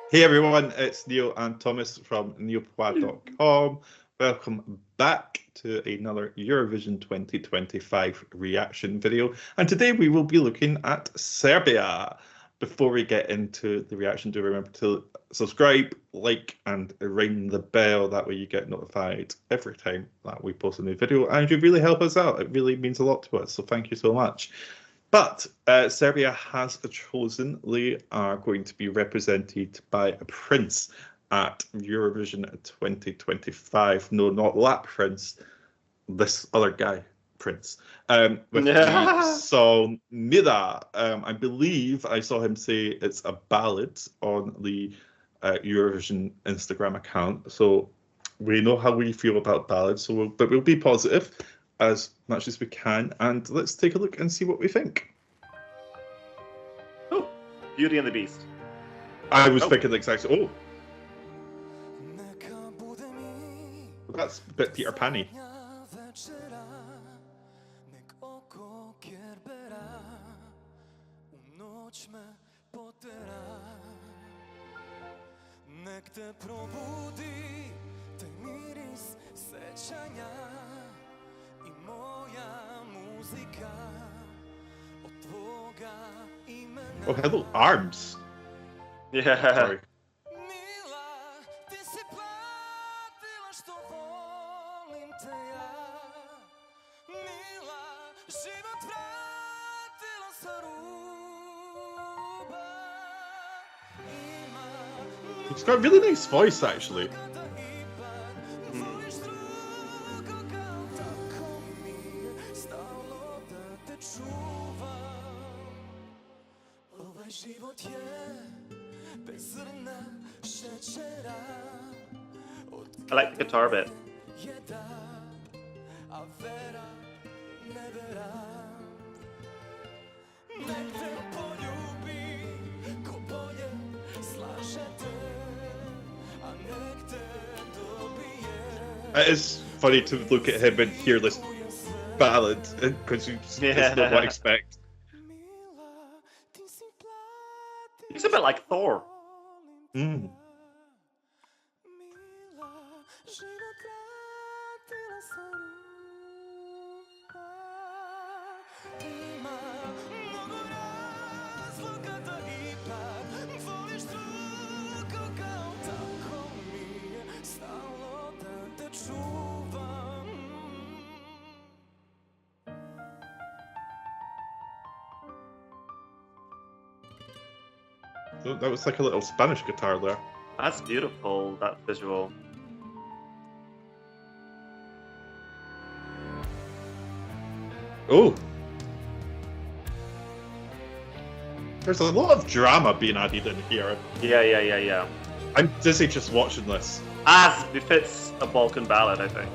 Hey everyone, it's Neil and Thomas from neilpwa.com. Welcome back to another Eurovision 2025 reaction video. And today we will be looking at Serbia. Before we get into the reaction, do remember to subscribe, like, and ring the bell. That way you get notified every time that we post a new video. And you really help us out. It really means a lot to us. So thank you so much. But Serbia has chosen they are going to be represented by a Prince at Eurovision 2025. No, not that Prince, this other guy, Prince, with the song Mila. I believe I saw him say it's a ballad on the Eurovision Instagram account. So we know how we feel about ballads, so but we'll be positive as much as we can, and let's take a look and see what we think. Oh, Beauty and the Beast. I was thinking the exact. Oh, that's a bit Peter Pan-y. Oh, hello, arms. Yeah. Sorry. He's got a really nice voice, actually. I like the guitar bit. It is funny to look at him and hear this ballad because it's not what I expect. He's a bit like Thor. Mm. So that was like a little Spanish guitar there. That's beautiful, that visual. Oh. There's a lot of drama being added in here. Yeah. I'm dizzy just watching this. As befits a Balkan ballad, I think.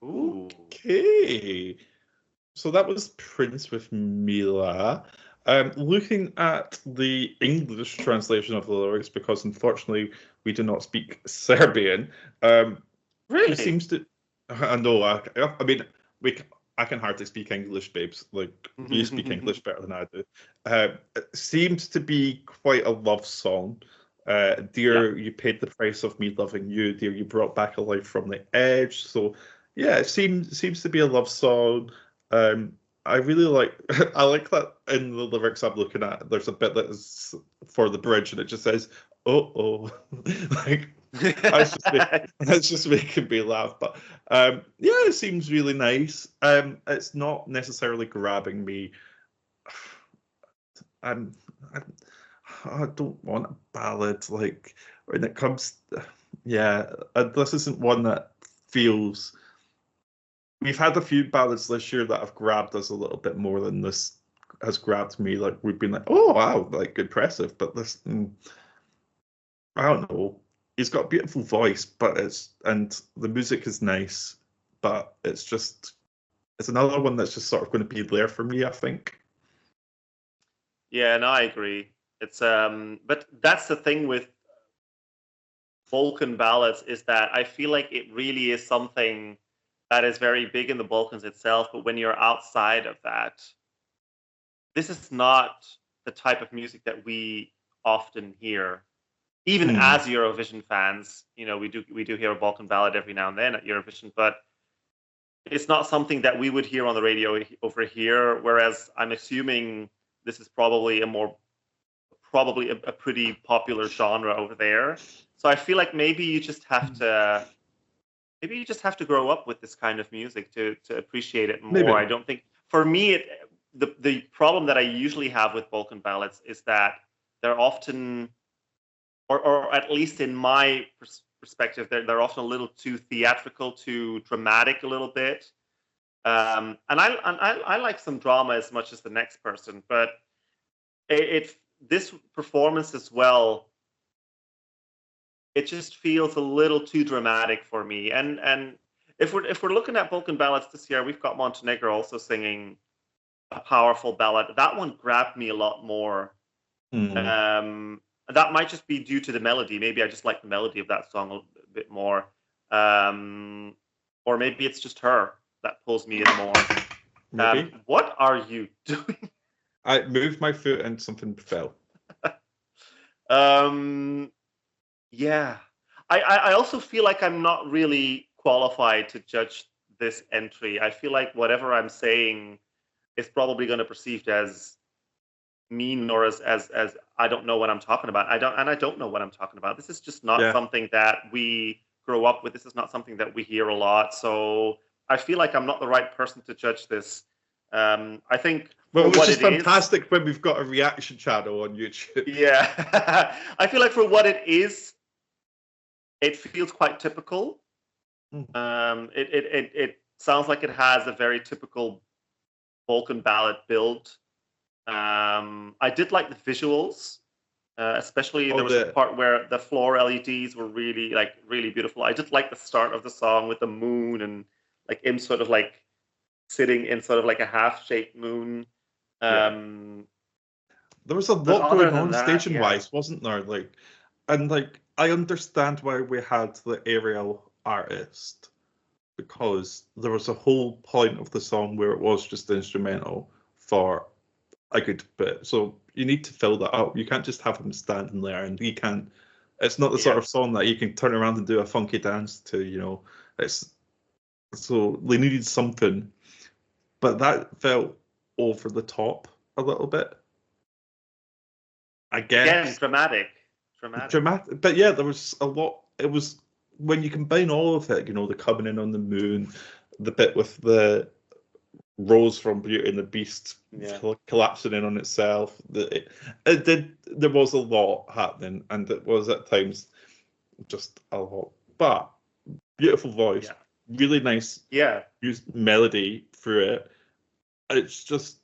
Okay. So that was Prince with Mila. Looking at the English translation of the lyrics, because unfortunately we do not speak Serbian. Really? It seems to. I know. I mean, I can hardly speak English, babes. Like you speak English better than I do. It seems to be quite a love song. Dear, you paid the price of me loving you. Dear, you brought back a life from the edge. So, yeah, it seems to be a love song. I really like. I like that in the lyrics I'm looking at. There's a bit that is for the bridge, and it just says, "Oh, oh," like that's just making me laugh. But yeah, it seems really nice. It's not necessarily grabbing me. I'm I don't want a ballad like when it comes. Yeah, this isn't one that feels. We've had a few ballads this year that have grabbed us a little bit more than this has grabbed me. Like we've been like, oh wow, like impressive, but this. I don't know. He's got a beautiful voice, but and the music is nice, but it's another one that's just sort of going to be there for me, I think. Yeah, no, I agree. It's but that's the thing with Balkan ballads, is that I feel like it really is something that is very big in the Balkans itself, but when you're outside of that, this is not the type of music that we often hear. Even Hmm. as Eurovision fans, we do hear a Balkan ballad every now and then at Eurovision, but it's not something that we would hear on the radio over here. Whereas I'm assuming this is probably a pretty popular genre over there. So I feel like maybe you just have to grow up with this kind of music to appreciate it more. I Maybe. don't think, for me, the problem that I usually have with Balkan ballads is that they're often, or at least in my perspective, they're often a little too theatrical, too dramatic, a little bit. And I like some drama as much as the next person, but this performance as well, it just feels a little too dramatic for me. And if we're looking at Balkan ballads this year, we've got Montenegro also singing a powerful ballad. That one grabbed me a lot more. Hmm. That might just be due to the melody. Maybe I just like the melody of that song a bit more. Um, or maybe it's just her that pulls me in more. Maybe. What are you doing? I moved my foot and something fell. Um, yeah. I also feel like I'm not really qualified to judge this entry. I feel like whatever I'm saying is probably going to perceived as mean, or as I don't know what I'm talking about. I don't know what I'm talking about. This is just not Yeah. something that we grow up with. This is not something that we hear a lot. So I feel like I'm not the right person to judge this. I think Well, for it's what just it is, fantastic when we've got a reaction channel on YouTube. yeah, I feel like for what it is, it feels quite typical. Hmm. It sounds like it has a very typical Balkan ballad build. I did like the visuals, especially Oh, there was a the part where the floor LEDs were really beautiful. I just like the start of the song with the moon and like him sort of like sitting in sort of like a half-shaped moon. yeah. Um, There was a but lot other going than on that, station yeah, wise, wasn't there? And I understand why we had the aerial artist because there was a whole point of the song where it was just instrumental for a good bit. So you need to fill that up. You can't just have him standing there and he can't. It's not the sort yeah, of song that you can turn around and do a funky dance to. It's so they needed something, but that felt over the top a little bit, I again, guess. dramatic. Dramatic, but yeah, there was a lot. It was when you combine all of it, the coming in on the moon, the bit with the Rose from Beauty and the Beast Yeah, collapsing in on itself. It did. There was a lot happening, and it was at times just a lot. But beautiful voice, yeah, really nice yeah. used melody through it. It's just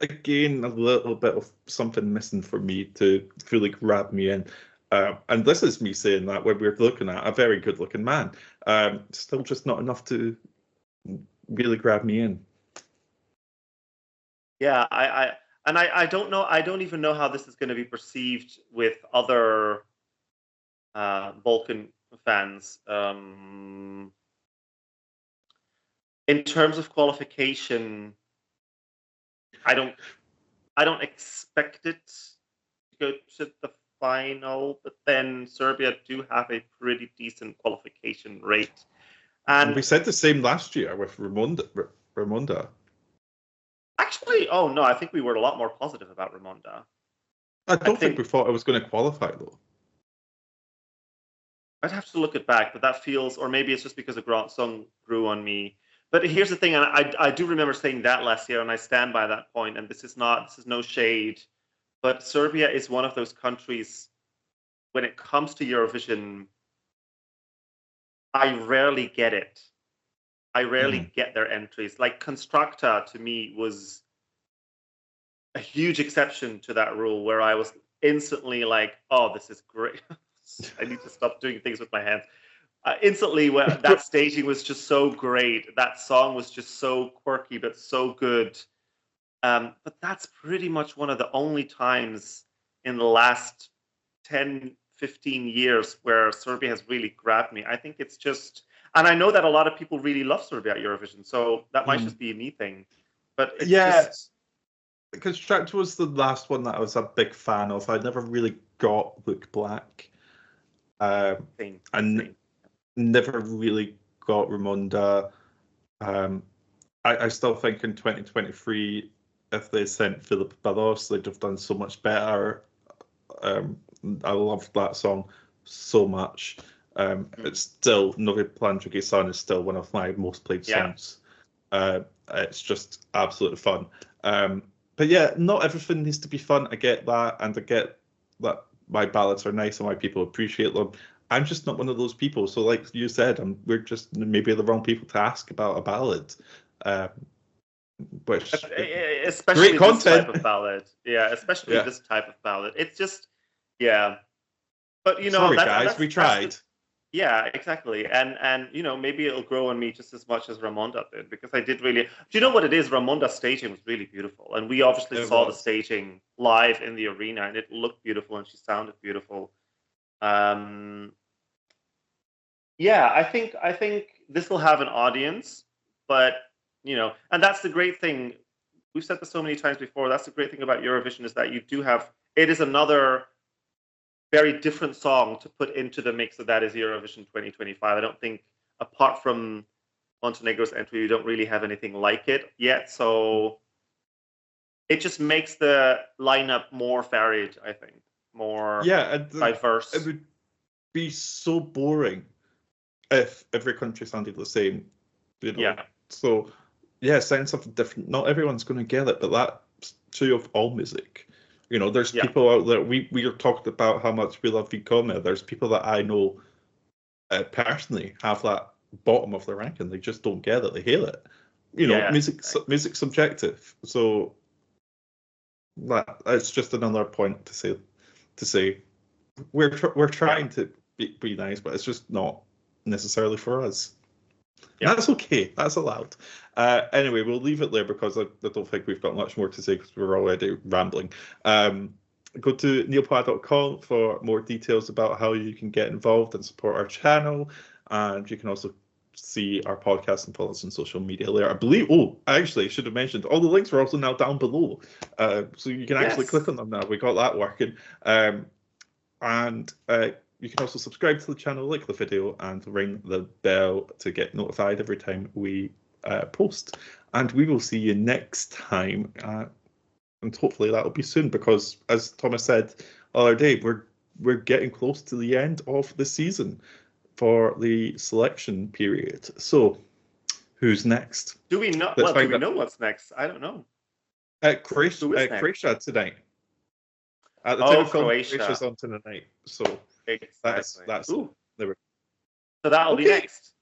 again a little bit of something missing for me to fully grab me in. And this is me saying that when we're looking at a very good looking man, still just not enough to really grab me in. Yeah, I don't know. I don't even know how this is going to be perceived with other Balkan fans. In terms of qualification, I don't I don't expect it to go to the final, but then Serbia do have a pretty decent qualification rate. And we And said the same last year with Ramonda. actually, oh no, I think we were a lot more positive about Ramonda. I I don't think we think thought it was going to qualify though. I'd have to look it back, but that feels, or maybe it's just because the song grew on me. But here's the thing, and I do remember saying that last year, and I stand by that point. And this is no shade, but Serbia is one of those countries when it comes to Eurovision, I rarely get it. I Hmm. rarely get their entries. Like Constructa to me was a huge exception to that rule, where I was instantly like, "Oh, this is great, I need to stop doing things with my hands. Instantly, that staging was just so great. That song was just so quirky, but so good. But that's pretty much one of the only times in the last 10, 15 years where Serbia has really grabbed me. I think it's just, and I know that a lot of people really love Serbia at Eurovision, so that might just be a me thing. But it's just... Construct was the last one that I was a big fan of. I never really got Look Black. And never really got Ramonda. I still think in 2023, if they sent Philip Barros, they'd have done so much better. I loved that song so much. It's still Novi Plan Drugi San is still one of my most played songs. It's just absolutely fun. But yeah, not everything needs to be fun. I get that, and I get that my ballads are nice and why people appreciate them. I'm just not one of those people. So, like you said, we're just maybe the wrong people to ask about a ballad. Which especially great content. This type of ballad. Yeah, especially this type of ballad. It's just, But sorry, guys, we tried. Yeah, exactly. And maybe it'll grow on me just as much as Ramonda did, because I did really... Do you know what it is? Ramonda's staging was really beautiful. And we obviously saw the staging live in the arena, and it looked beautiful, and she sounded beautiful. I think this will have an audience, but, and that's the great thing. We've said this so many times before. That's the great thing about Eurovision, is that you do have... It is another... very different song to put into the mix that is Eurovision 2025. I don't think, apart from Montenegro's entry, we don't really have anything like it yet. So it just makes the lineup more varied, I think, more diverse. It would be so boring if every country sounded the same. Yeah. So, sound something different. Not everyone's going to get it, but that's true of all music. There's people out there, we are talking about how much we love Vicome. There's people that I know personally have that bottom of the ranking. They just don't get it. They hate it. Music's subjective. So that's just another point to say we're trying to be nice, but it's just not necessarily for us. Yeah. That's okay. That's allowed. Anyway, we'll leave it there because I don't think we've got much more to say because we're already rambling. Go to neilpod.com for more details about how you can get involved and support our channel. And you can also see our podcast and follow us on social media there. I believe, I actually should have mentioned, all the links are also now down below. So you can actually click on them now. We got that working. You can also subscribe to the channel, like the video, and ring the bell to get notified every time we post. And we will see you next time. And hopefully that'll be soon, because as Thomas said the other day, we're getting close to the end of the season for the selection period. So who's next? Do we know? Do we know what's next? I don't know. Croatia tonight. At the time of Croatia's on tonight. So exactly. That's so that'll be next.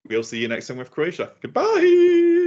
We'll see you next time with Croatia. Goodbye.